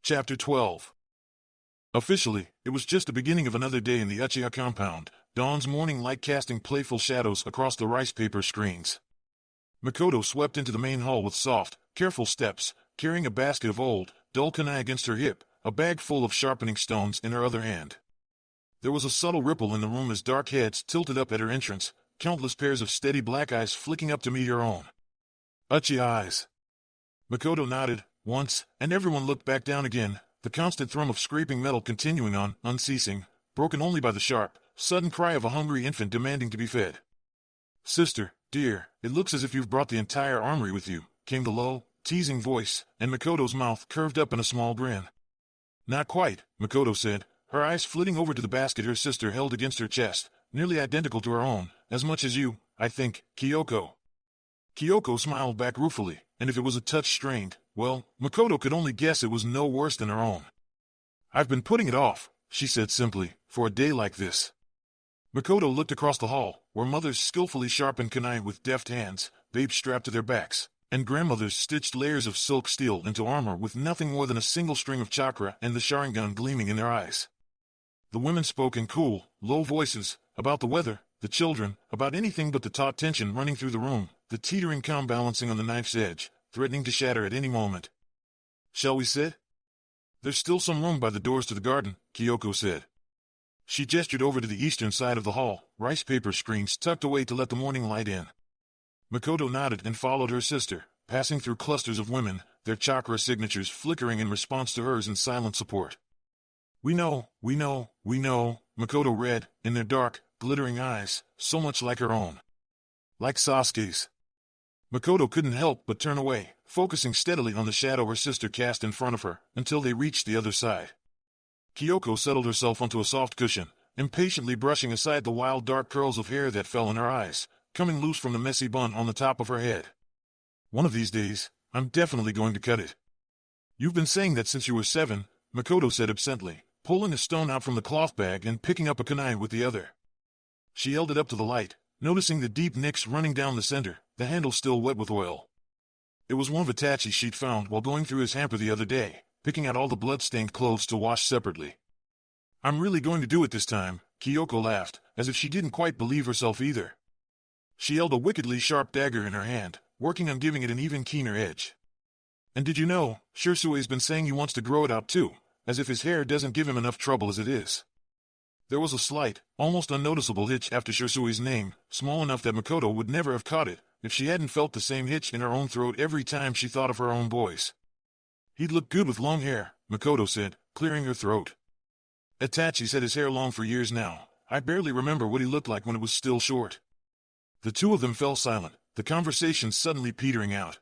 Chapter 12. Officially, it was just the beginning of another day in the Uchiha compound, dawn's morning light casting playful shadows across the rice paper screens. Makoto swept into the main hall with soft, careful steps, carrying a basket of old, dull kunai against her hip, a bag full of sharpening stones in her other hand. There was a subtle ripple in the room as dark heads tilted up at her entrance, countless pairs of steady black eyes flicking up to meet her own. Uchiha eyes. Makoto nodded, once, and everyone looked back down again, the constant thrum of scraping metal continuing on, unceasing, broken only by the sharp, sudden cry of a hungry infant demanding to be fed. "Sister, dear, it looks as if you've brought the entire armory with you," came the low, teasing voice, and Makoto's mouth curved up in a small grin. "Not quite," Makoto said, her eyes flitting over to the basket her sister held against her chest, nearly identical to her own, "as much as you, I think, Kyoko." Kyoko smiled back ruefully, and if it was a touch strained, well, Makoto could only guess it was no worse than her own. "I've been putting it off," she said simply, "for a day like this." Makoto looked across the hall, where mothers skillfully sharpened kunai with deft hands, babes strapped to their backs, and grandmothers stitched layers of silk steel into armor with nothing more than a single string of chakra and the Sharingan gleaming in their eyes. The women spoke in cool, low voices, about the weather, the children, about anything but the taut tension running through the room, the teetering calm balancing on the knife's edge, threatening to shatter at any moment. "Shall we sit?" "There's still some room by the doors to the garden," Kyoko said. She gestured over to the eastern side of the hall, rice paper screens tucked away to let the morning light in. Makoto nodded and followed her sister, passing through clusters of women, their chakra signatures flickering in response to hers in silent support. We know, Makoto read, in their dark, glittering eyes, so much like her own. Like Sasuke's. Makoto couldn't help but turn away, focusing steadily on the shadow her sister cast in front of her, until they reached the other side. Kyoko settled herself onto a soft cushion, impatiently brushing aside the wild dark curls of hair that fell in her eyes, coming loose from the messy bun on the top of her head. "One of these days, I'm definitely going to cut it." "You've been saying that since you were 7, Makoto said absently, pulling a stone out from the cloth bag and picking up a kunai with the other. She held it up to the light, noticing the deep nicks running down the center, the handle still wet with oil. It was one of Itachi's she'd found while going through his hamper the other day, picking out all the blood-stained clothes to wash separately. "I'm really going to do it this time," Kyoko laughed, as if she didn't quite believe herself either. She held a wickedly sharp dagger in her hand, working on giving it an even keener edge. "And did you know, Shirsue's been saying he wants to grow it out too, as if his hair doesn't give him enough trouble as it is." There was a slight, almost unnoticeable hitch after Shirsue's name, small enough that Makoto would never have caught it, if she hadn't felt the same hitch in her own throat every time she thought of her own boys. "He'd look good with long hair," Makoto said, clearing her throat. "Itachi's had his hair long for years now. I barely remember what he looked like when it was still short." The two of them fell silent, the conversation suddenly petering out.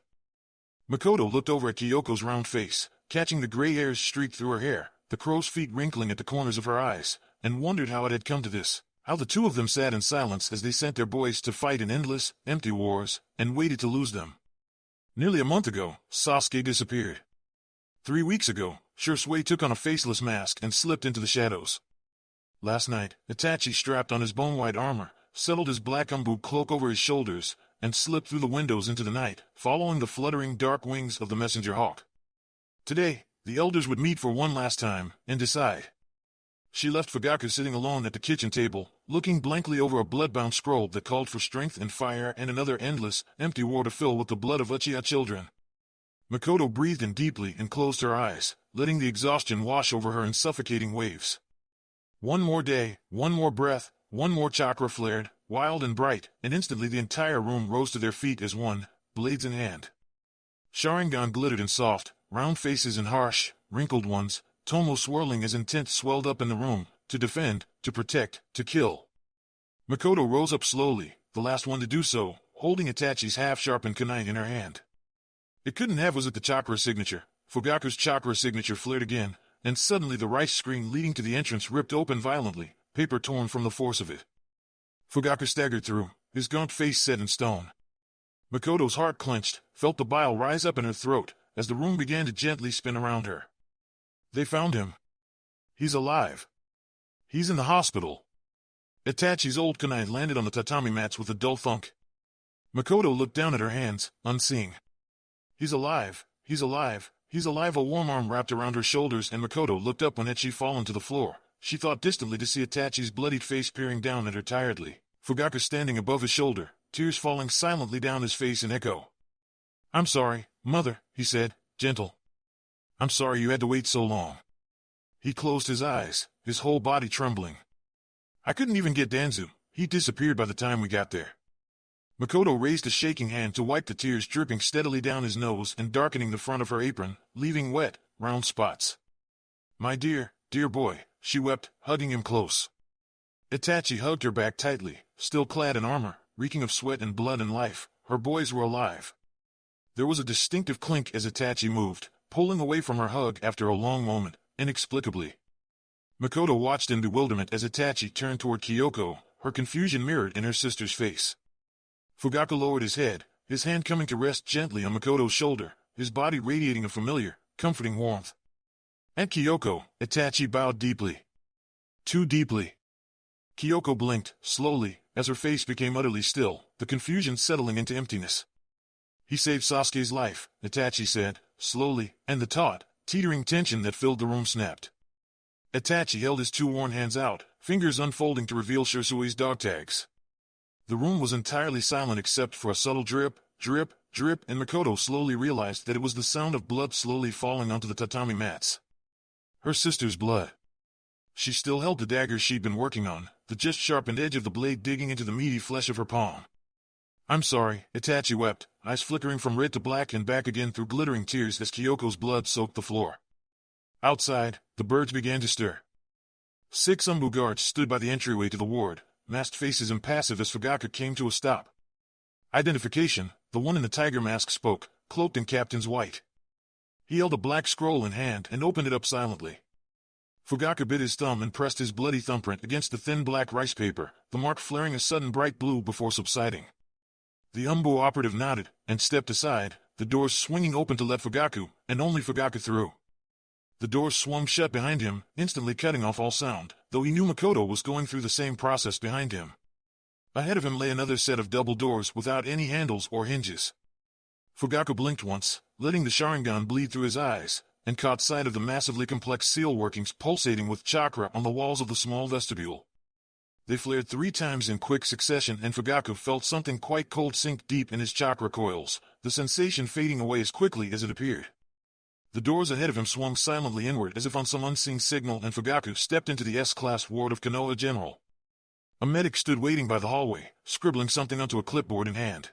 Makoto looked over at Kyoko's round face, catching the gray hairs streaked through her hair, the crow's feet wrinkling at the corners of her eyes, and wondered how it had come to this, how the two of them sat in silence as they sent their boys to fight in endless, empty wars, and waited to lose them. Nearly a month ago, Sasuke disappeared. 3 weeks ago, Shirsue took on a faceless mask and slipped into the shadows. Last night, Itachi strapped on his bone-white armor, settled his black umbu cloak over his shoulders, and slipped through the windows into the night, following the fluttering dark wings of the messenger hawk. Today, the elders would meet for one last time, and decide. She left Fugaku sitting alone at the kitchen table, looking blankly over a blood-bound scroll that called for strength and fire and another endless, empty war to fill with the blood of Uchiha children. Makoto breathed in deeply and closed her eyes, letting the exhaustion wash over her in suffocating waves. One more day, one more breath, one more chakra flared, wild and bright, and instantly the entire room rose to their feet as one, blades in hand. Sharingan glittered in soft, round faces and harsh, wrinkled ones, Tomo swirling as intent swelled up in the room, to defend, to protect, to kill. Makoto rose up slowly, the last one to do so, holding Itachi's half-sharpened kunai in her hand. It couldn't have was it the chakra signature. Fugaku's chakra signature flared again, and suddenly the rice screen leading to the entrance ripped open violently, paper torn from the force of it. Fugaku staggered through, his gaunt face set in stone. Makoto's heart clenched, felt the bile rise up in her throat, as the room began to gently spin around her. They found him. He's alive. He's in the hospital. Itachi's old kunai landed on the tatami mats with a dull thunk. Makoto looked down at her hands, unseeing. He's alive, He's alive. A warm arm wrapped around her shoulders, and Makoto looked up when Ecchi fallen to the floor. She thought distantly to see Itachi's bloodied face peering down at her tiredly. Fugaku standing above his shoulder, tears falling silently down his face in echo. "I'm sorry, Mother," he said, gentle. "I'm sorry you had to wait so long." He closed his eyes, his whole body trembling. "I couldn't even get Danzu. He disappeared by the time we got there." Makoto raised a shaking hand to wipe the tears dripping steadily down his nose and darkening the front of her apron, leaving wet, round spots. "My dear, dear boy," she wept, hugging him close. Itachi hugged her back tightly, still clad in armor, reeking of sweat and blood and life. Her boys were alive. There was a distinctive clink as Itachi moved, pulling away from her hug after a long moment, inexplicably. Makoto watched in bewilderment as Itachi turned toward Kyoko, her confusion mirrored in her sister's face. Fugaku lowered his head, his hand coming to rest gently on Makoto's shoulder, his body radiating a familiar, comforting warmth. At Kyoko, Itachi bowed deeply. Too deeply. Kyoko blinked, slowly, as her face became utterly still, the confusion settling into emptiness. "He saved Sasuke's life," Itachi said, slowly, and the taut, teetering tension that filled the room snapped. Itachi held his two worn hands out, fingers unfolding to reveal Shirasui's dog tags. The room was entirely silent except for a subtle drip, drip, drip, and Makoto slowly realized that it was the sound of blood slowly falling onto the tatami mats. Her sister's blood. She still held the dagger she'd been working on, the just sharpened edge of the blade digging into the meaty flesh of her palm. "I'm sorry," Itachi wept, eyes flickering from red to black and back again through glittering tears as Kyoko's blood soaked the floor. Outside, the birds began to stir. 6 Umbu guards stood by the entryway to the ward, masked faces impassive as Fugaku came to a stop. "Identification," the one in the tiger mask spoke, cloaked in captain's white. He held a black scroll in hand and opened it up silently. Fugaku bit his thumb and pressed his bloody thumbprint against the thin black rice paper, the mark flaring a sudden bright blue before subsiding. The Umbu operative nodded, and stepped aside, the doors swinging open to let Fugaku, and only Fugaku through. The doors swung shut behind him, instantly cutting off all sound, though he knew Makoto was going through the same process behind him. Ahead of him lay another set of double doors without any handles or hinges. Fugaku blinked once, letting the Sharingan bleed through his eyes, and caught sight of the massively complex seal workings pulsating with chakra on the walls of the small vestibule. They flared 3 times in quick succession, and Fugaku felt something quite cold sink deep in his chakra coils, the sensation fading away as quickly as it appeared. The doors ahead of him swung silently inward as if on some unseen signal, and Fugaku stepped into the S-class ward of Konoha General. A medic stood waiting by the hallway, scribbling something onto a clipboard in hand.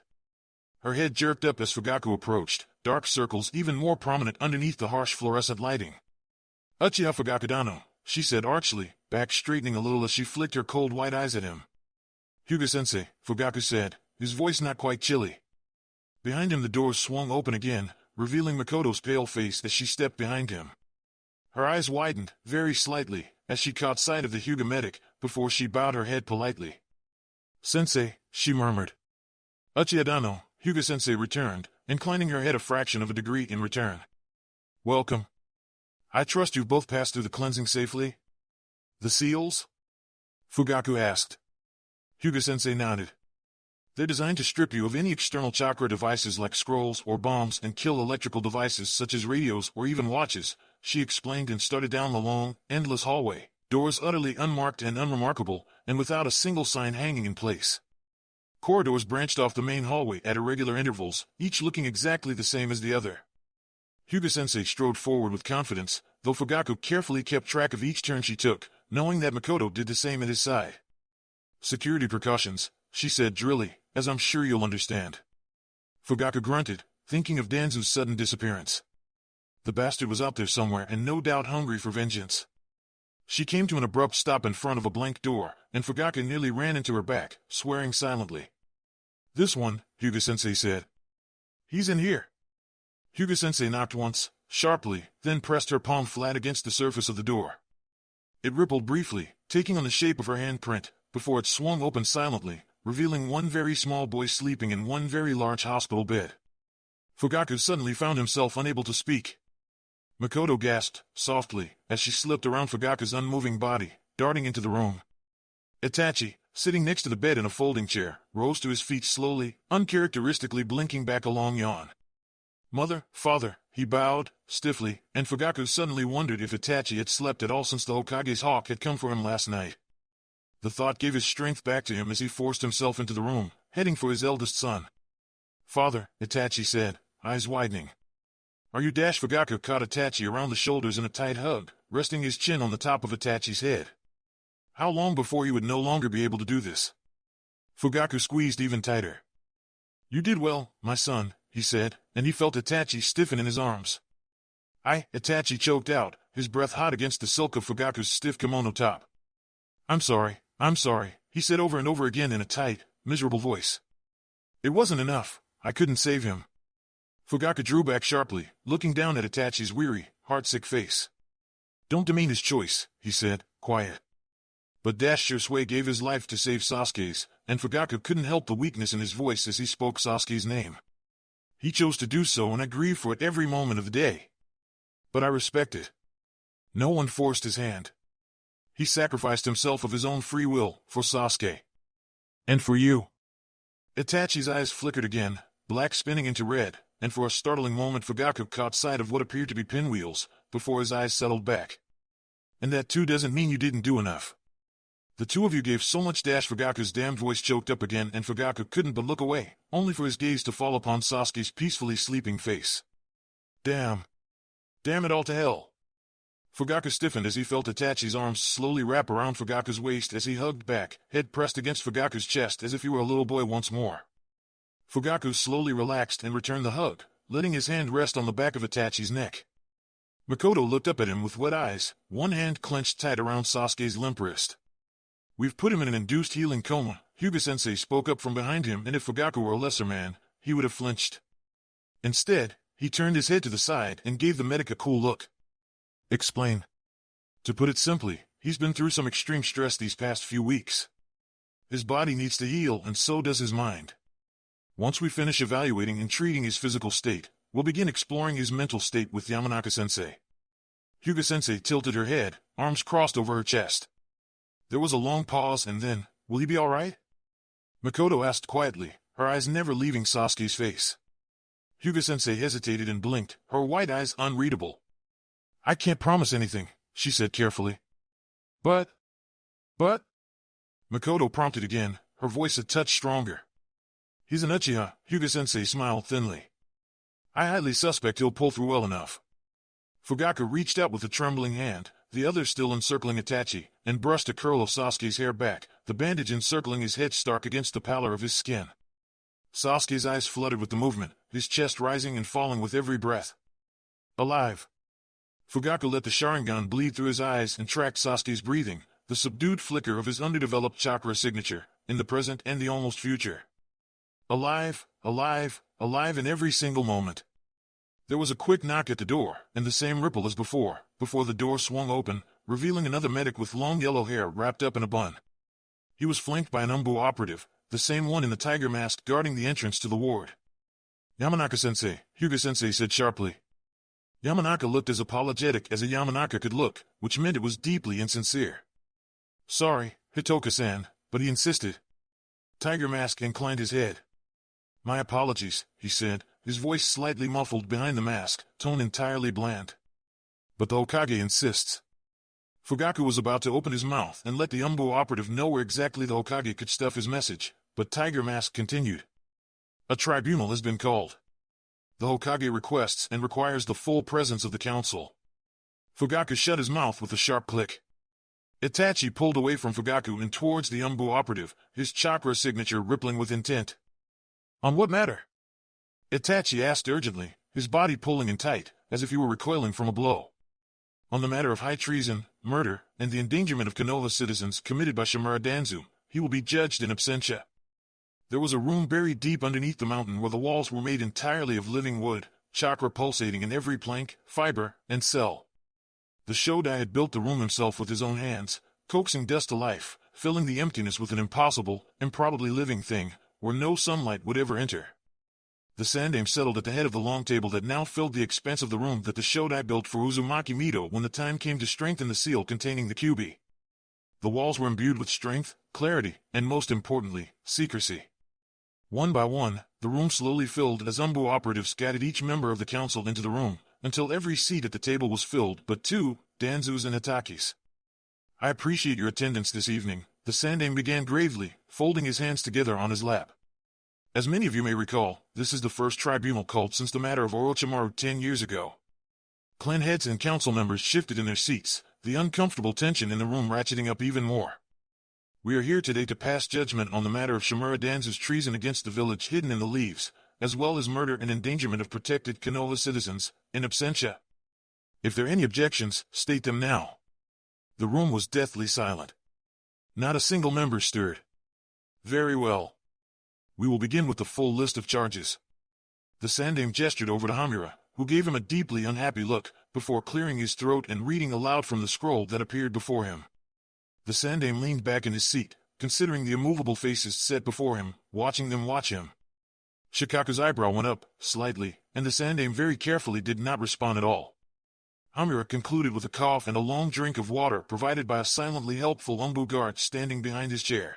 Her head jerked up as Fugaku approached, dark circles even more prominent underneath the harsh fluorescent lighting. "Uchiha Fugakudano," she said archly, back straightening a little as she flicked her cold white eyes at him. "Hyuga-sensei," Fugaku said, his voice not quite chilly. Behind him the doors swung open again, revealing Makoto's pale face as she stepped behind him. Her eyes widened, very slightly, as she caught sight of the Hyuga medic, before she bowed her head politely. "Sensei," she murmured. "Uchiha Dano," Hyuga-sensei returned, inclining her head a fraction of a degree in return. "Welcome. I trust you've both passed through the cleansing safely?" "The seals?" Fugaku asked. Hyuga-sensei nodded. "They're designed to strip you of any external chakra devices like scrolls or bombs and kill electrical devices such as radios or even watches," she explained, and started down the long, endless hallway, doors utterly unmarked and unremarkable, and without a single sign hanging in place. Corridors branched off the main hallway at irregular intervals, each looking exactly the same as the other. Hyuga-sensei strode forward with confidence, though Fugaku carefully kept track of each turn she took, knowing that Makoto did the same at his side. "Security precautions," she said drily, "as I'm sure you'll understand." Fugaku grunted, thinking of Danzu's sudden disappearance. The bastard was out there somewhere and no doubt hungry for vengeance. She came to an abrupt stop in front of a blank door, and Fugaku nearly ran into her back, swearing silently. "This one," Hyuga-sensei said. "He's in here." Hyuga-sensei knocked once, sharply, then pressed her palm flat against the surface of the door. It rippled briefly, taking on the shape of her handprint, before it swung open silently, revealing one very small boy sleeping in one very large hospital bed. Fugaku suddenly found himself unable to speak. Makoto gasped, softly, as she slipped around Fugaku's unmoving body, darting into the room. Itachi, sitting next to the bed in a folding chair, rose to his feet slowly, uncharacteristically blinking back a long yawn. Mother, father, he bowed, stiffly, and Fugaku suddenly wondered if Itachi had slept at all since the Hokage's hawk had come for him last night. The thought gave his strength back to him as he forced himself into the room, heading for his eldest son. Father, Itachi said, eyes widening. Are you? Fugaku caught Itachi around the shoulders in a tight hug, resting his chin on the top of Itachi's head. How long before you would no longer be able to do this? Fugaku squeezed even tighter. You did well, my son, he said, and he felt Itachi stiffen in his arms. Itachi choked out, his breath hot against the silk of Fugaku's stiff kimono top. I'm sorry, he said over and over again in a tight, miserable voice. It wasn't enough, I couldn't save him. Fugaku drew back sharply, looking down at Itachi's weary, heartsick face. Don't demean his choice, he said, quiet. But Shisui gave his life to save Sasuke's, and Fugaku couldn't help the weakness in his voice as he spoke Sasuke's name. He chose to do so, and I grieve for it every moment of the day. But I respect it. No one forced his hand. He sacrificed himself of his own free will, for Sasuke. And for you. Itachi's eyes flickered again, black spinning into red, and for a startling moment Fugaku caught sight of what appeared to be pinwheels, before his eyes settled back. And that too doesn't mean you didn't do enough. The two of you gave so much. Fugaku's damned voice choked up again, and Fugaku couldn't but look away, only for his gaze to fall upon Sasuke's peacefully sleeping face. Damn it all to hell. Fugaku stiffened as he felt Itachi's arms slowly wrap around Fugaku's waist as he hugged back, head pressed against Fugaku's chest as if he were a little boy once more. Fugaku slowly relaxed and returned the hug, letting his hand rest on the back of Itachi's neck. Makoto looked up at him with wet eyes, one hand clenched tight around Sasuke's limp wrist. We've put him in an induced healing coma, Hyuga-sensei spoke up from behind him, and if Fugaku were a lesser man, he would have flinched. Instead, he turned his head to the side and gave the medic a cool look. Explain. To put it simply, he's been through some extreme stress these past few weeks. His body needs to heal, and so does his mind. Once we finish evaluating and treating his physical state, we'll begin exploring his mental state with Yamanaka-sensei. Hyuga-sensei tilted her head, arms crossed over her chest. There was a long pause, and then, will he be all right? Makoto asked quietly, her eyes never leaving Sasuke's face. Hyuga-sensei hesitated and blinked, her white eyes unreadable. I can't promise anything, she said carefully. But? Makoto prompted again, her voice a touch stronger. He's an Uchiha, Hyuga-sensei smiled thinly. I highly suspect he'll pull through well enough. Fugaku reached out with a trembling hand, the other still encircling Itachi, and brushed a curl of Sasuke's hair back, the bandage encircling his head stark against the pallor of his skin. Sasuke's eyes flooded with the movement, his chest rising and falling with every breath. Alive. Fugaku let the Sharingan bleed through his eyes and tracked Sasuke's breathing, the subdued flicker of his underdeveloped chakra signature, in the present and the almost future. Alive, alive, alive in every single moment. There was a quick knock at the door, and the same ripple as before the door swung open, revealing another medic with long yellow hair wrapped up in a bun. He was flanked by an Umbu operative, the same one in the tiger mask guarding the entrance to the ward. Yamanaka-sensei, Hyuga-sensei said sharply. Yamanaka looked as apologetic as a Yamanaka could look, which meant it was deeply insincere. Sorry, Hitoka-san, but he insisted. Tiger Mask inclined his head. My apologies, he said, his voice slightly muffled behind the mask, tone entirely bland. But the Hokage insists. Fugaku was about to open his mouth and let the Umbu operative know where exactly the Hokage could stuff his message, but Tiger Mask continued. A tribunal has been called. The Hokage requests and requires the full presence of the council. Fugaku shut his mouth with a sharp click. Itachi pulled away from Fugaku and towards the Umbu operative, his chakra signature rippling with intent. On what matter? Itachi asked urgently, his body pulling in tight, as if he were recoiling from a blow. On the matter of high treason, murder, and the endangerment of Konoha citizens committed by Shimura Danzu, he will be judged in absentia. There was a room buried deep underneath the mountain where the walls were made entirely of living wood, chakra pulsating in every plank, fiber, and cell. The Shodai had built the room himself with his own hands, coaxing dust to life, filling the emptiness with an impossible, improbably living thing, where no sunlight would ever enter. The Sandaime settled at the head of the long table that now filled the expanse of the room that the Shodai built for Uzumaki Mido when the time came to strengthen the seal containing the Kyuubi. The walls were imbued with strength, clarity, and most importantly, secrecy. One by one, the room slowly filled as Umbu operatives scattered each member of the council into the room, until every seat at the table was filled but two, Danzu's and Hitaki's. I appreciate your attendance this evening, the Sandaime began gravely, folding his hands together on his lap. As many of you may recall, this is the first tribunal called since the matter of Orochimaru 10 years ago. Clan heads and council members shifted in their seats, the uncomfortable tension in the room ratcheting up even more. We are here today to pass judgment on the matter of Shimura Danzu's treason against the village hidden in the leaves, as well as murder and endangerment of protected Konoha citizens, in absentia. If there are any objections, state them now. The room was deathly silent. Not a single member stirred. Very well. We will begin with the full list of charges. The Sandaime gestured over to Hamura, who gave him a deeply unhappy look, before clearing his throat and reading aloud from the scroll that appeared before him. The Sandaime leaned back in his seat, considering the immovable faces set before him, watching them watch him. Shikaku's eyebrow went up, slightly, and the Sandaime very carefully did not respond at all. Hamura concluded with a cough and a long drink of water provided by a silently helpful Umbu guard standing behind his chair.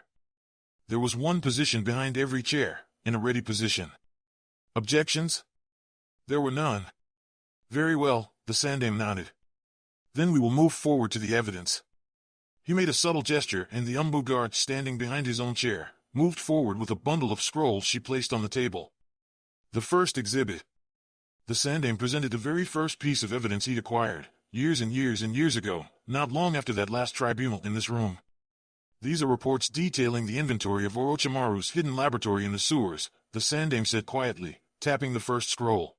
There was one position behind every chair, in a ready position. Objections? There were none. Very well, the Sandaime nodded. Then we will move forward to the evidence. He made a subtle gesture, and the Umbu guard standing behind his own chair moved forward with a bundle of scrolls she placed on the table. The first exhibit. The Sandaime presented the very first piece of evidence he'd acquired, years and years and years ago, not long after that last tribunal in this room. These are reports detailing the inventory of Orochimaru's hidden laboratory in the sewers, the Sandaime said quietly, tapping the first scroll.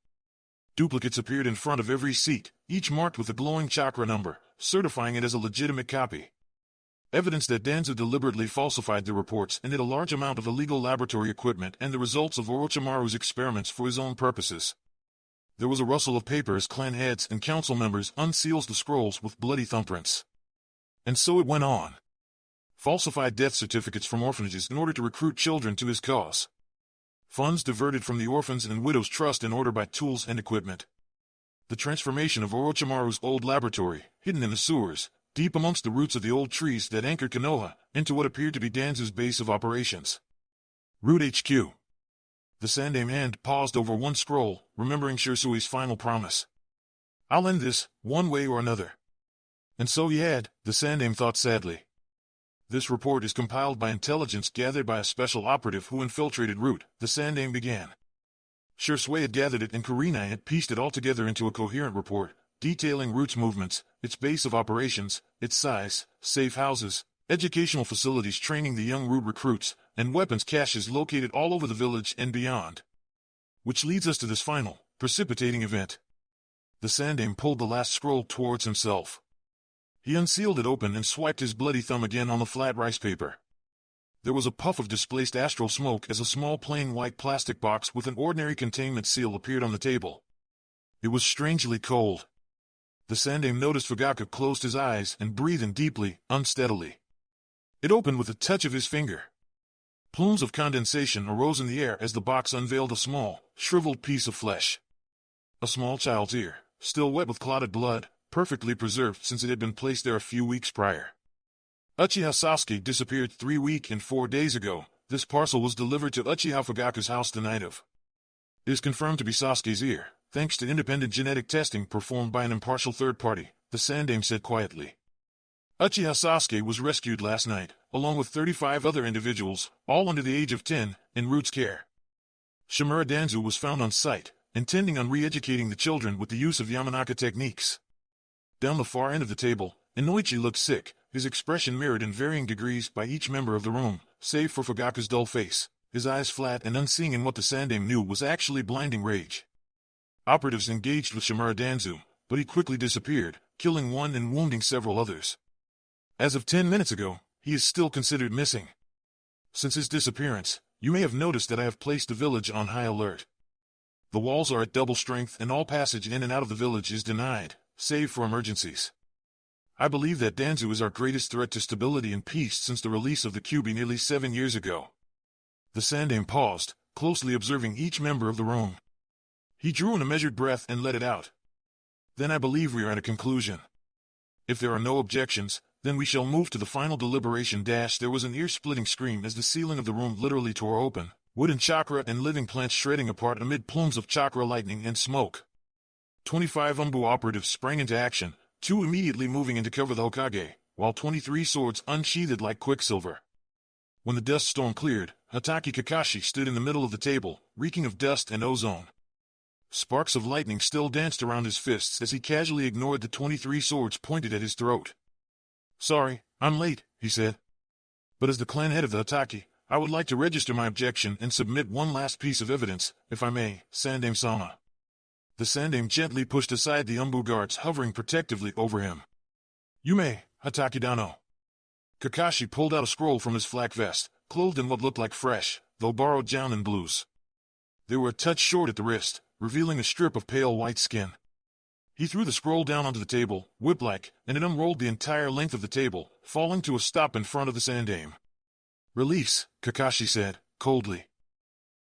Duplicates appeared in front of every seat, each marked with a glowing chakra number, certifying it as a legitimate copy. Evidence that Danzu deliberately falsified the reports and hid a large amount of illegal laboratory equipment and the results of Orochimaru's experiments for his own purposes. There was a rustle of paper as clan heads and council members unsealed the scrolls with bloody thumbprints. And so it went on. Falsified death certificates from orphanages in order to recruit children to his cause. Funds diverted from the Orphans and Widows Trust in order to buy tools and equipment. The transformation of Orochimaru's old laboratory, hidden in the sewers, deep amongst the roots of the old trees that anchored Konoha, into what appeared to be Danzu's base of operations. Root HQ. The Sandaime hand paused over one scroll, remembering Shirsui's final promise. I'll end this, one way or another. And so he had, the Sandaime thought sadly. This report is compiled by intelligence gathered by a special operative who infiltrated Root, the Sandaime began. Shirsui had gathered it and Kurenai had pieced it all together into a coherent report, detailing Root's movements, its base of operations, its size, safe houses, educational facilities training the young Root recruits, and weapons caches located all over the village and beyond. Which leads us to this final, precipitating event. The Sandaime pulled the last scroll towards himself. He unsealed it open and swiped his bloody thumb again on the flat rice paper. There was a puff of displaced astral smoke as a small plain white plastic box with an ordinary containment seal appeared on the table. It was strangely cold. The Sandaime noticed Fugaku closed his eyes and breathed in deeply, unsteadily. It opened with a touch of his finger. Plumes of condensation arose in the air as the box unveiled a small, shriveled piece of flesh. A small child's ear, still wet with clotted blood, perfectly preserved since it had been placed there a few weeks prior. Uchiha Sasuke disappeared 3 weeks and 4 days ago. This parcel was delivered to Uchiha Fugaku's house the night of. It is confirmed to be Sasuke's ear, thanks to independent genetic testing performed by an impartial third party, the Sandaime said quietly. Uchiha Sasuke was rescued last night, along with 35 other individuals, all under the age of 10, in Root's care. Shimura Danzu was found on site, intending on re-educating the children with the use of Yamanaka techniques. Down the far end of the table, Inoichi looked sick, his expression mirrored in varying degrees by each member of the room, save for Fugaku's dull face, his eyes flat and unseeing in what the Sandaime knew was actually blinding rage. Operatives engaged with Shimura Danzu, but he quickly disappeared, killing one and wounding several others. As of 10 minutes ago, he is still considered missing. Since his disappearance, you may have noticed that I have placed the village on high alert. The walls are at double strength and all passage in and out of the village is denied, save for emergencies. I believe that Danzu is our greatest threat to stability and peace since the release of the Kyuubi nearly 7 years ago. The Sandaime paused, closely observing each member of the room. He drew in a measured breath and let it out. Then I believe we are at a conclusion. If there are no objections, then we shall move to the final deliberation. There was an ear-splitting scream as the ceiling of the room literally tore open, wooden chakra and living plants shredding apart amid plumes of chakra lightning and smoke. 25 Umbu operatives sprang into action, 2 immediately moving in to cover the Hokage, while 23 swords unsheathed like quicksilver. When the dust storm cleared, Hatake Kakashi stood in the middle of the table, reeking of dust and ozone. Sparks of lightning still danced around his fists as he casually ignored the 23 swords pointed at his throat. "Sorry, I'm late," he said. "But as the clan head of the Hatake, I would like to register my objection and submit one last piece of evidence, if I may, Sandame-sama." The Sandame gently pushed aside the Umbu guards hovering protectively over him. "You may, Hatake Dano." Kakashi pulled out a scroll from his flak vest, clothed in what looked like fresh, though borrowed Jounin blues. They were a touch short at the wrist, revealing a strip of pale white skin. He threw the scroll down onto the table, whip-like, and it unrolled the entire length of the table, falling to a stop in front of the Sandame. "Release," Kakashi said, coldly.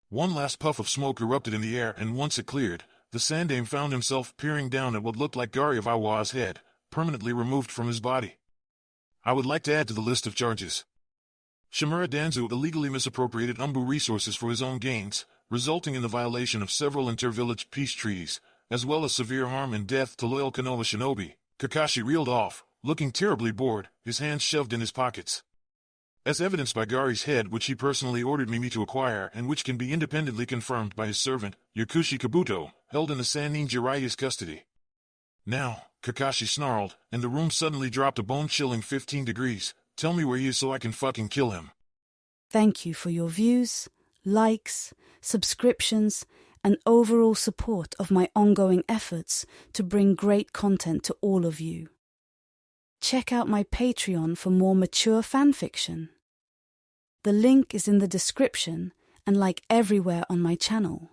One last puff of smoke erupted in the air, and once it cleared, the Sandame found himself peering down at what looked like Gari of Iwa's head, permanently removed from his body. "I would like to add to the list of charges. Shimura Danzu illegally misappropriated Umbu resources for his own gains, resulting in the violation of several inter-village peace treaties, as well as severe harm and death to loyal Konoha shinobi." Kakashi reeled off, looking terribly bored, his hands shoved in his pockets. "As evidenced by Gari's head, which he personally ordered Mimi to acquire and which can be independently confirmed by his servant, Yakushi Kabuto, held in the Sannin Jiraiya's custody." "Now," Kakashi snarled, and the room suddenly dropped a bone-chilling 15 degrees. "Tell me where he is so I can fucking kill him." Thank you for your views, likes, subscriptions, and overall support of my ongoing efforts to bring great content to all of you. Check out my Patreon for more mature fanfiction. The link is in the description and like everywhere on my channel.